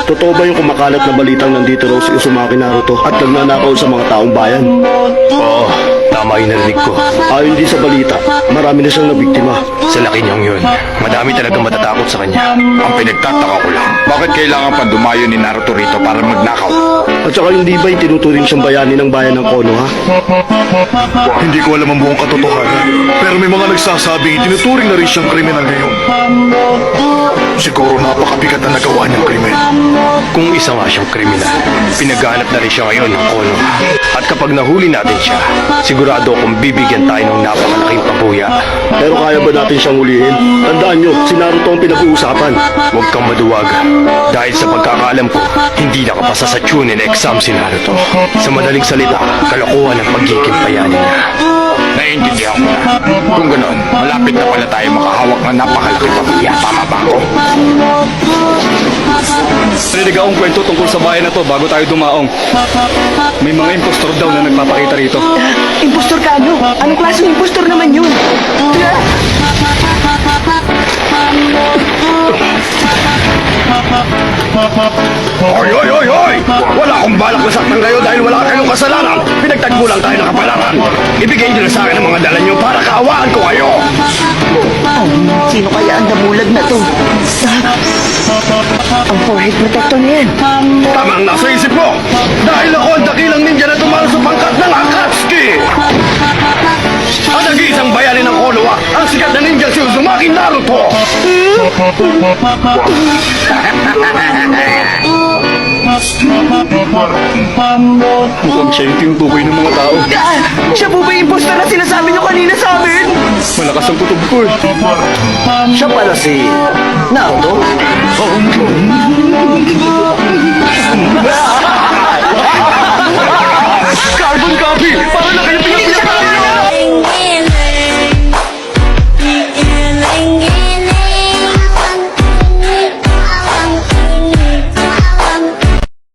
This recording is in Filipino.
Totoo ba yung kumakalat na balitang nandito raw si Uzumaki Naruto at nagnanakaw sa mga taong bayan? Oo, tama yung narinig ko. Ayon din sa balita, marami na siyang nabiktima. Sa laki niyang yun, madami talagang matatakot sa kanya. Ang pinagtataka ko lang, bakit kailangan pa dumayo ni Naruto rito para magnakaw? At saka yung di ba'y tinuturing siyang bayani ng bayan ng Konoha? Hindi ko alam ang buong katotohanan. Pero may mga nagsasabing itinuturing na rin siyang kriminal ngayon. Siguro napakabigat na nagawa niyang krimen. Kung isa nga siyang kriminal, pinaghanap na rin siya ngayon ng Konoha. At kapag nahuli natin siya, sigurado kung bibigyan tayo ng napakalaking pabuya. Pero kaya ba natin siyang hulihin? Tandaan nyo, si Naruto ang pinag-uusapan. Huwag kang maduwag. Dahil sa pagkakaalam ko, hindi nakapasa sa Chunin exam si Naruto. Sa madaling salita, kalokohan ang pagiging bayani niya. Naiintindihan ko na. Kung ganon, malapit na pala tayo makahawak ng napakalaki pamilya. Tama ba ako? Narinig akong kwento tungkol sa bayan na to bago tayo dumaong. May mga impostor daw na nagpapakita rito. Impostor ka ano? Anong klaseng impostor naman yun? Hoy, hoy, hoy, hoy! Wala akong balak na saktan kayo dahil wala kayong kasalanan. Pinagtagpo lang tayo ng kapalaran. Ibigay niyo na sa akin ang mga dala niyo para kaawaan ko kayo. Sino kaya ang namulag na to? Ang forehead protector na yan. Tamang nasa isip mo. Dahil ako ang dakilang ninja na tumalo sa pangkat ng Akatsuki. Ang nag-iisang bayani ng Konoha, ang sikat na ninja si Uzumaki Naruto. Mukhang siya yung tinutukoy ng mga tao. Siya po ba yung impostor na sinasabi niyo kanina sa amin? Malakas ang kutob ko eh. Siya pala si Naruto?